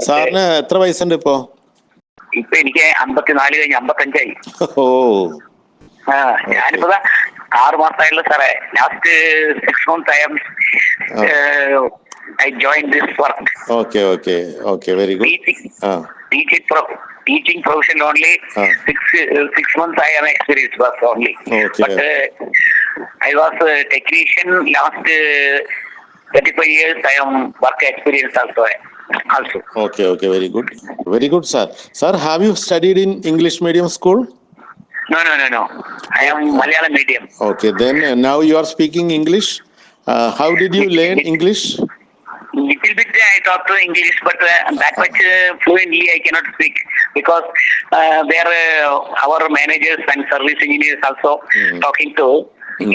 സാറിന് എത്ര വയസ്സുണ്ട് ഇപ്പോ? ഇപ്പൊ എനിക്ക് 54 കഴിഞ്ഞ് 55ആയി. ഓ, ഞാനിപ്പോ 6 മാസമായുള്ള സാറേ. Last 6 months I joined this work. Okay, very good. Teaching profession only. 6 months I am experienced work only. Okay. But I was a technician last 35 years. I am work experience also. Okay, very good, sir. Sir, have you studied in English medium school? No. I am Malayalam medium. Okay, then now you are speaking English. How did you learn English? Little bit I talk to English, but that much fluently I cannot speak, because there our managers and service engineers also talking to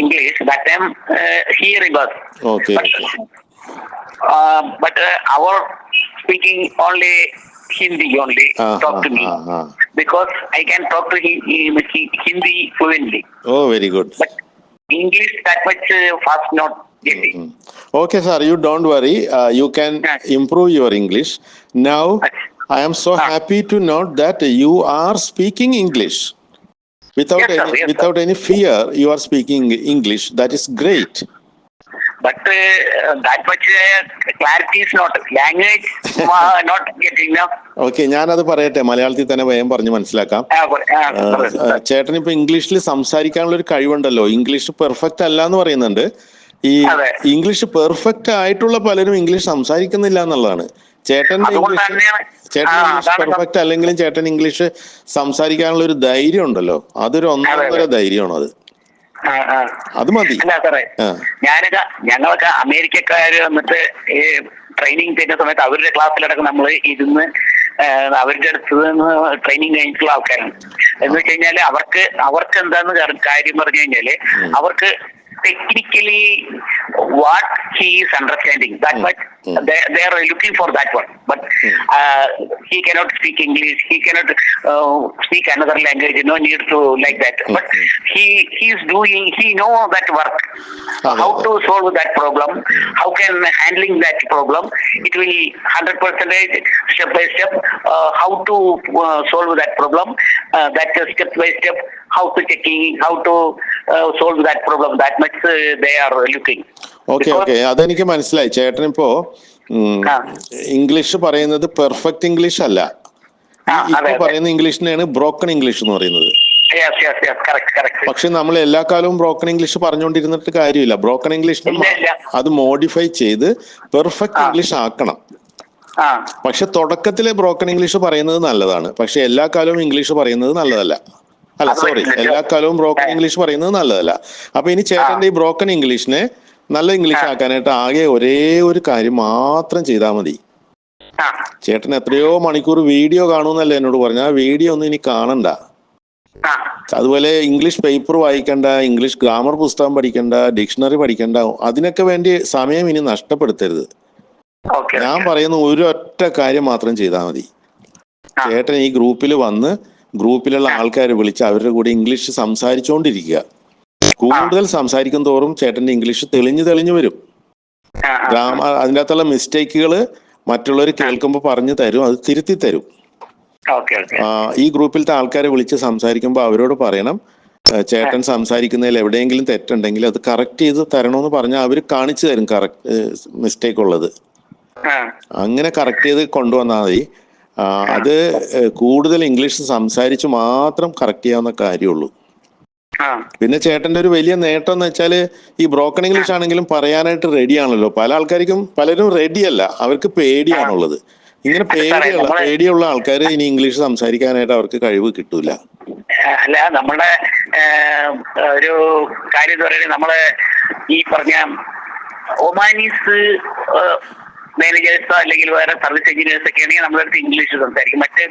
English. That time hearing us. Okay. But our speaking only Hindi only talk to me, because I can talk to Hindi fluently. Oh, very good. But English that much fast not getting. Okay, sir, you don't worry. You can improve your English. Now, I am so happy to note that you are speaking English. Without any fear, you are speaking English. That is great. But that much clarity is not. Language not getting enough. Okay, ഞാനത് പറയട്ടെ, മലയാളത്തിൽ തന്നെ വേഗം പറഞ്ഞ് മനസ്സിലാക്കാം. ചേട്ടൻ ഇപ്പൊ ഇംഗ്ലീഷിൽ സംസാരിക്കാനുള്ള ഒരു കഴിവുണ്ടല്ലോ. ഇംഗ്ലീഷ് പെർഫെക്റ്റ് അല്ല എന്ന് പറയുന്നുണ്ട്. ഈ ഇംഗ്ലീഷ് പെർഫെക്റ്റ് ആയിട്ടുള്ള പലരും ഇംഗ്ലീഷ് സംസാരിക്കുന്നില്ല എന്നുള്ളതാണ്. ചേട്ടൻ ഇംഗ്ലീഷ് പെർഫെക്റ്റ് അല്ലെങ്കിലും ചേട്ടൻ ഇംഗ്ലീഷ് സംസാരിക്കാനുള്ള ഒരു ധൈര്യം ഉണ്ടല്ലോ, അതൊരു ഒന്നര ധൈര്യമാണ് അത്. അത് മതി. അല്ല സാറേ, ഞങ്ങളൊക്കെ അമേരിക്കക്കാര് വന്നിട്ട് ട്രെയിനിങ് തരുന്ന സമയത്ത് അവരുടെ ക്ലാസ്സിലടക്കം നമ്മൾ ഇരുന്ന് അവരുടെ അടുത്ത് നിന്ന് ട്രെയിനിങ് കഴിഞ്ഞിട്ടുള്ള ആൾക്കാരാണ്. എന്ന് വെച്ച് കഴിഞ്ഞാല് അവർക്ക് എന്താന്ന് കാര്യം പറഞ്ഞു കഴിഞ്ഞാല്, അവർക്ക് technically what he is understanding, that much they are looking for that one, but he cannot speak English, he cannot speak another language, no need to like that, but he is doing, he know that work, how to solve that problem, how can handling that problem, it will 100% step by step, how to solve that problem, that step by step, how to checking, how to solve that problem, that much they are looking. Okay, അതെനിക്ക് മനസ്സിലായി. ചേട്ടൻ ഇപ്പോ English പറയുന്നത് perfect English അല്ല, ഇപ്പൊ പറയുന്ന ഇംഗ്ലീഷിനെയാണ് broken English എന്ന് പറയുന്നത്. പക്ഷെ നമ്മൾ എല്ലാ കാലവും ബ്രോക്കൺ ഇംഗ്ലീഷ് പറഞ്ഞുകൊണ്ടിരുന്നിട്ട് കാര്യമില്ല. ബ്രോക്കൺ ഇംഗ്ലീഷിന് അത് മോഡിഫൈ ചെയ്ത് പെർഫെക്റ്റ് ഇംഗ്ലീഷ് ആക്കണം. പക്ഷെ തുടക്കത്തിലെ ബ്രോക്കൺ ഇംഗ്ലീഷ് പറയുന്നത് നല്ലതാണ്, പക്ഷെ എല്ലാ കാലവും ഇംഗ്ലീഷ് പറയുന്നത് നല്ലതല്ല. എല്ലാ കാലവും ബ്രോക്കൺ ഇംഗ്ലീഷ് പറയുന്നത് നല്ലതല്ല. അപ്പൊ ഇനി ചേട്ടന്റെ ഈ ബ്രോക്കൺ ഇംഗ്ലീഷിനെ നല്ല ഇംഗ്ലീഷ് ആക്കാനായിട്ട് ആകെ ഒരേ ഒരു കാര്യം മാത്രം ചെയ്താൽ മതി. ചേട്ടൻ എത്രയോ മണിക്കൂർ വീഡിയോ കാണുമെന്നല്ലേ എന്നോട് പറഞ്ഞു. ആ വീഡിയോ ഒന്നും ഇനി കാണണ്ട. അതുപോലെ ഇംഗ്ലീഷ് പേപ്പർ വായിക്കണ്ട, ഇംഗ്ലീഷ് ഗ്രാമർ പുസ്തകം പഠിക്കണ്ട, ഡിക്ഷണറി പഠിക്കണ്ട, അതിനൊക്കെ വേണ്ടി സമയം ഇനി നഷ്ടപ്പെടുത്തരുത്. ഞാൻ പറയുന്ന ഒരൊറ്റ കാര്യം മാത്രം ചെയ്താൽ മതി. ചേട്ടൻ ഈ ഗ്രൂപ്പിൽ വന്ന് ഗ്രൂപ്പിലുള്ള ആൾക്കാരെ വിളിച്ച് അവരുടെ കൂടെ ഇംഗ്ലീഷ് സംസാരിച്ചുകൊണ്ടിരിക്കുക. കൂടുതൽ സംസാരിക്കും തോറും ചേട്ടന്റെ ഇംഗ്ലീഷ് തെളിഞ്ഞു വരും. അതിൻ്റെ അകത്തുള്ള മിസ്റ്റേക്കുകൾ മറ്റുള്ളവർ കേൾക്കുമ്പോൾ പറഞ്ഞു തരും, അത് തിരുത്തി തരും. ഈ ഗ്രൂപ്പിലത്തെ ആൾക്കാരെ വിളിച്ച് സംസാരിക്കുമ്പോൾ അവരോട് പറയണം, ചേട്ടൻ സംസാരിക്കുന്നതിൽ എവിടെയെങ്കിലും തെറ്റുണ്ടെങ്കിൽ അത് കറക്റ്റ് ചെയ്ത് തരണമെന്ന് പറഞ്ഞാൽ അവർ കാണിച്ചു തരും മിസ്റ്റേക്ക് ഉള്ളത്. അങ്ങനെ കറക്റ്റ് ചെയ്ത് കൊണ്ടുവന്നാൽ മതി. അത് കൂടുതൽ ഇംഗ്ലീഷ് സംസാരിച്ച് മാത്രം കറക്റ്റ് ചെയ്യാവുന്ന കാര്യമുള്ളൂ. പിന്നെ ചേട്ടന്റെ ഒരു വലിയ നേട്ടം എന്ന് വെച്ചാല് ഈ ബ്രോക്കൺ ഇംഗ്ലീഷ് ആണെങ്കിലും പറയാനായിട്ട് റെഡിയാണല്ലോ. പലരും റെഡിയല്ല, അവർക്ക് പേടിയാണുള്ളത്. ഇങ്ങനെ പേടിയുള്ള ആൾക്കാർ ഇനി ഇംഗ്ലീഷ് സംസാരിക്കാനായിട്ട് അവർക്ക് കഴിവ് കിട്ടൂല. അല്ല, നമ്മുടെ ഒരു കാര്യം എന്ന് പറയുന്നത്, നമ്മള് ഈ പറഞ്ഞ ഒമാനീസ് മാനേജേഴ്സോ അല്ലെങ്കിൽ വേറെ സർവീസ് എഞ്ചിനീയേഴ്സ് ഒക്കെ ആണെങ്കിൽ നമ്മുടെ അടുത്ത് ഇംഗ്ലീഷ് സംസാരിക്കും. മറ്റേ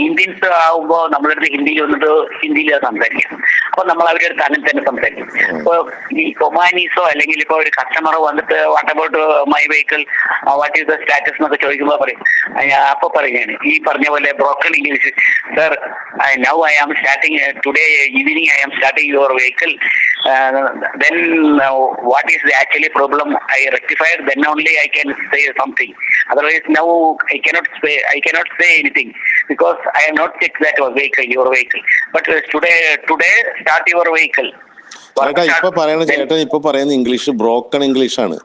ഇന്ത്യൻസ് ആവുമ്പോൾ നമ്മുടെ അടുത്ത് ഹിന്ദിയിൽ വന്നിട്ട് ഹിന്ദിയിൽ സംസാരിക്കും. അപ്പൊ നമ്മൾ അവരുടെ അടുത്ത് അങ്ങനെ തന്നെ സംസാരിക്കും. ഇപ്പൊ ഈ ഒമാനീസോ അല്ലെങ്കിൽ ഇപ്പൊ ഒരു കസ്റ്റമർ വന്നിട്ട് what about my vehicle, what is the status എന്നൊക്കെ ചോദിക്കുമ്പോൾ പറയും. അപ്പൊ പറയുകയാണ് ഈ പറഞ്ഞ പോലെ broken English, sir now I am starting today evening, I am starting your vehicle, then what is the actually problem I rectified, then only I can say something. Otherwise, now I cannot say anything because I have not checked that your vehicle. But today start your vehicle. ചേട്ടാ ഇപ്പൊ പറയുന്ന English broken ഇംഗ്ലീഷാണ്.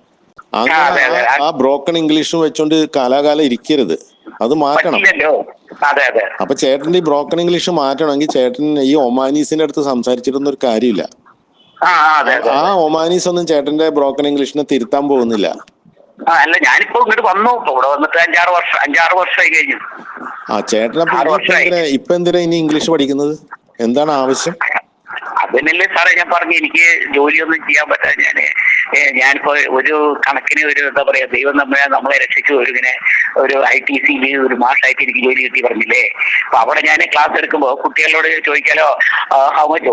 അങ്ങനെ ആ broken ഇംഗ്ലീഷും വെച്ചോണ്ട് കാലാകാലം ഇരിക്കരുത്, അത് മാറ്റണം. അപ്പൊ ചേട്ടന്റെ ഈ ബ്രോക്കൺ ഇംഗ്ലീഷ് മാറ്റണമെങ്കിൽ ചേട്ടൻ ഈ ഒമാനീസിന്റെ അടുത്ത് സംസാരിച്ചിട്ടൊന്നും ഒരു കാര്യമില്ല. ആ ഒമാനീസ് ഒന്നും ചേട്ടന്റെ ബ്രോക്കൺ ഇംഗ്ലീഷിനെ തിരുത്താൻ പോകുന്നില്ല. അല്ല, ഞാനിപ്പോ ഇങ്ങോട്ട് വന്നു, ഇവിടെ വന്നിട്ട് 5-6 വർഷമായി കഴിഞ്ഞു. ചേട്ടനെ ഇപ്പൊ എന്തിനാ ഇനി ഇംഗ്ലീഷ് പഠിക്കുന്നത്? എന്താണ് ആവശ്യം? അതിനല്ലേ സാറേ ഞാൻ പറഞ്ഞു, എനിക്ക് ജോലിയൊന്നും ചെയ്യാൻ പറ്റാ. ഞാനിപ്പോ ഒരു കണക്കിന് ഒരു എന്താ പറയാ, ദൈവം നമ്മളെ രക്ഷിച്ചു ഒരു ITC ഒരു മാസമായിട്ട് എനിക്ക് ജോലി കിട്ടി പറഞ്ഞില്ലേ. അപ്പൊ അവിടെ ഞാൻ ക്ലാസ് എടുക്കുമ്പോ കുട്ടികളോട് ചോദിക്കാലോ, how much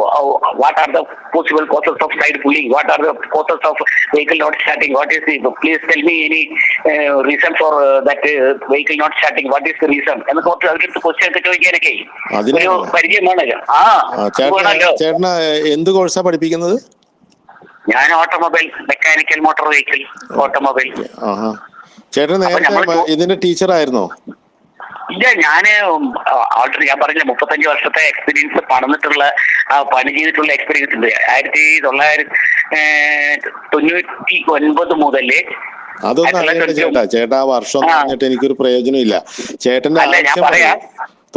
what are the possible causes of side pulling, what are the causes of vehicle not starting, what is the please tell me any reason for that vehicle not starting, what is the reason എന്നൊക്കെ അവരുടെ question ഒക്കെ ചോദിക്കാനൊക്കെ ഒരു പരിചയം വേണമല്ലോ. ചേട്ടന് എന്ത് കോഴ്സാ പഠിപ്പിക്കുന്നത്? ഞാൻ automobile mechanical motor vehicle automobile. ചേട്ടൻ നേരത്തെ ഇതിന്റെ ടീച്ചർ ആയിരുന്നോ? ഇല്ല, ഞാന് ഓൾറെഡി ഞാൻ പറഞ്ഞില്ല 35 വർഷത്തെ എക്സ്പീരിയൻസ് പണി ചെയ്തിട്ടുള്ള എക്സ്പീരിയൻസ് ഉണ്ട്. 1999 മുതല്. അതൊന്നും അറിയണ്ട ചേട്ടാ, ആ വർഷം പറഞ്ഞിട്ട് എനിക്കൊരു പ്രയോജനമില്ല. ചേട്ടന്റെ ആവശ്യം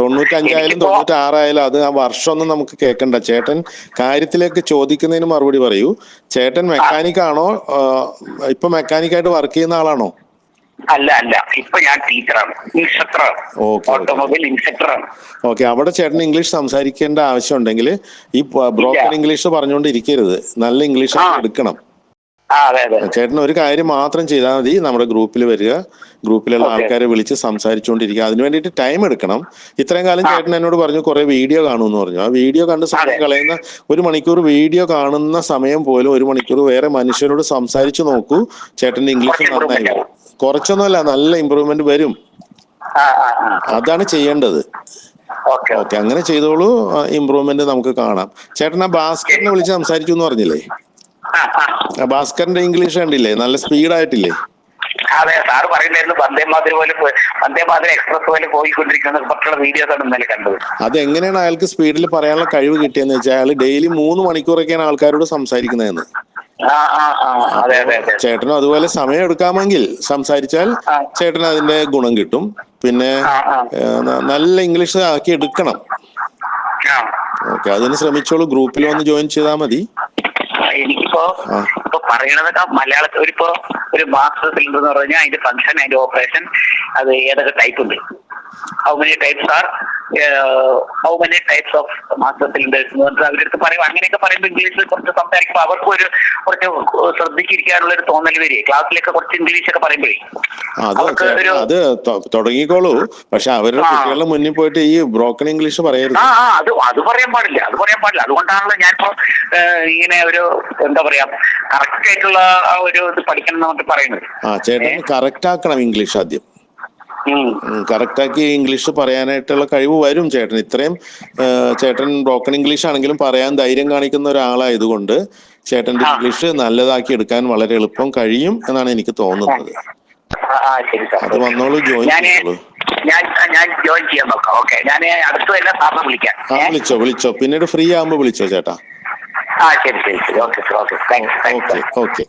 95 96 അത് ആ വർഷമൊന്നും നമുക്ക് കേൾക്കണ്ട. ചേട്ടൻ കാര്യത്തിലേക്ക് ചോദിക്കുന്നതിന് മറുപടി പറയൂ. ചേട്ടൻ മെക്കാനിക് ആണോ? ഇപ്പൊ മെക്കാനിക്കായിട്ട് വർക്ക് ചെയ്യുന്ന ആളാണോ? അല്ല, ഇപ്പൊ ഞാൻ ടീച്ചറാണ്, ഇൻസ്ട്രക്ടറാണ്, ഓട്ടോമൊബൈൽ ഇൻസ്ട്രക്ടറാണ്. ഓക്കെ, അവിടെ ചേട്ടൻ ഇംഗ്ലീഷ് സംസാരിക്കേണ്ട ആവശ്യം ഉണ്ടെങ്കിൽ ഈ ബ്രോക്കൺ ഇംഗ്ലീഷ് പറഞ്ഞുകൊണ്ടിരിക്കരുത്, നല്ല ഇംഗ്ലീഷ് എടുക്കണം. ചേട്ടൻ ഒരു കാര്യം മാത്രം ചെയ്താൽ മതി, നമ്മുടെ ഗ്രൂപ്പിൽ വരിക, ഗ്രൂപ്പിലുള്ള ആൾക്കാരെ വിളിച്ച് സംസാരിച്ചുകൊണ്ടിരിക്കുക. അതിന് വേണ്ടിയിട്ട് ടൈം എടുക്കണം. ഇത്രയും കാലം ചേട്ടൻ എന്നോട് പറഞ്ഞു കുറെ വീഡിയോ കാണുമെന്ന് പറഞ്ഞു. ആ വീഡിയോ കണ്ട് സമയം കളയുന്ന 1 മണിക്കൂർ വീഡിയോ കാണുന്ന സമയം പോലും 1 മണിക്കൂർ വേറെ മനുഷ്യരോട് സംസാരിച്ചു നോക്കൂ. ചേട്ടന്റെ ഇംഗ്ലീഷ് നന്നായി, കുറച്ചൊന്നുമല്ല, നല്ല ഇമ്പ്രൂവ്മെന്റ് വരും. അതാണ് ചെയ്യേണ്ടത്. ഓക്കെ, അങ്ങനെ ചെയ്തോളൂ, ഇമ്പ്രൂവ്മെന്റ് നമുക്ക് കാണാം. ചേട്ടൻ ആ ഭാസ്കറിനെ വിളിച്ച് സംസാരിച്ചു എന്ന് പറഞ്ഞില്ലേ? ഭാസ്കറിന്റെ ഇംഗ്ലീഷ് കണ്ടില്ലേ, നല്ല സ്പീഡായിട്ടില്ലേ? അതെ, സാറ് പറയുന്നായിരുന്നു വന്ദേമാതരം എക്സ്പ്രസ് പോലെ പോയിക്കൊണ്ടിരിക്കുന്ന മറ്റുള്ള വീഡിയോസ് ആണ് ഇന്നലെ കണ്ടത്. അതെങ്ങനെയാണ് അയാൾക്ക് സ്പീഡിൽ പറയാനുള്ള കഴിവ് കിട്ടിയെന്ന് വെച്ചാൽ അയാൾ ഡെയിലി 3 മണിക്കൂറൊക്കെയാണ് ആൾക്കാരോട് സംസാരിക്കുന്നതെന്ന്. ചേട്ടനും അതുപോലെ സമയം എടുക്കാമെങ്കിൽ സംസാരിച്ചാൽ ചേട്ടന് അതിന്റെ ഗുണം കിട്ടും. പിന്നെ നല്ല ഇംഗ്ലീഷ് ആക്കി എടുക്കണം. ഓക്കെ, അതിന് ശ്രമിച്ചോളൂ. ഗ്രൂപ്പിൽ വന്ന് ജോയിൻ ചെയ്താൽ മതി. എനിക്കിപ്പോ പറയണതൊക്കെ മലയാളത്തിൽ ഒരു മാസ്റ്റർ സിലിണ്ടർ എന്ന് പറഞ്ഞാൽ അതിന്റെ ഫംഗ്ഷൻ, അതിന്റെ ഓപ്പറേഷൻ, അത് ഏതൊക്കെ ടൈപ്പ് ഉണ്ട്, how many types of master cylinders എന്ന് പറഞ്ഞിട്ട് അവരടുത്ത് പറയും. അങ്ങനെയൊക്കെ പറയുമ്പോൾ ഇംഗ്ലീഷിൽ കുറച്ച് സംസാരിക്കുമ്പോൾ അവർക്ക് കുറച്ച് ശ്രദ്ധിച്ചിരിക്കാനുള്ള ഒരു തോന്നൽ വരിക. ക്ലാസ്സിലൊക്കെ കുറച്ച് ഇംഗ്ലീഷ് ഒക്കെ പറയുമ്പോഴേ അത് തുടങ്ങിക്കോളൂ. പക്ഷെ അവരുടെ കുട്ടികളുടെ മുന്നിൽ പോയിട്ട് ഈ ബ്രോക്കൺ ഇംഗ്ലീഷ് പറയരുത്. അത് പറയാൻ പാടില്ല. അതുകൊണ്ടാണല്ലോ ഞാനിപ്പോ ഇങ്ങനെ ഒരു എന്താ പറയാ കറക്റ്റ് ആയിട്ടുള്ള ഒരു ഇത് പഠിക്കണം എന്ന് പറയുന്നത്. ചേട്ടൻ കറക്റ്റ് ആക്കണം ഇംഗ്ലീഷ് ആദ്യം. കറക്റ്റാക്കി ഇംഗ്ലീഷ് പറയാനായിട്ടുള്ള കഴിവ് വരും ചേട്ടൻ. ചേട്ടൻ ബ്രോക്കൺ ഇംഗ്ലീഷ് ആണെങ്കിലും പറയാൻ ധൈര്യം കാണിക്കുന്ന ഒരാളായതുകൊണ്ട് ചേട്ടന്റെ ഇംഗ്ലീഷ് നല്ലതാക്കി എടുക്കാൻ വളരെ എളുപ്പം കഴിയും എന്നാണ് എനിക്ക് തോന്നുന്നത്. അത് വന്നോളൂ, ജോയിൻ ചെയ്തോളൂ. ഞാൻ ജോയിൻ ചെയ്യാൻ നോക്കാം. ഓക്കെ, ഞാൻ അടുത്തല്ല സാറിനെ വിളിക്കാം. വിളിച്ചോ, പിന്നീട് ഫ്രീ ആകുമ്പോ വിളിച്ചോ ചേട്ടാ. ശരി. ഓക്കെ. ഓക്കെ.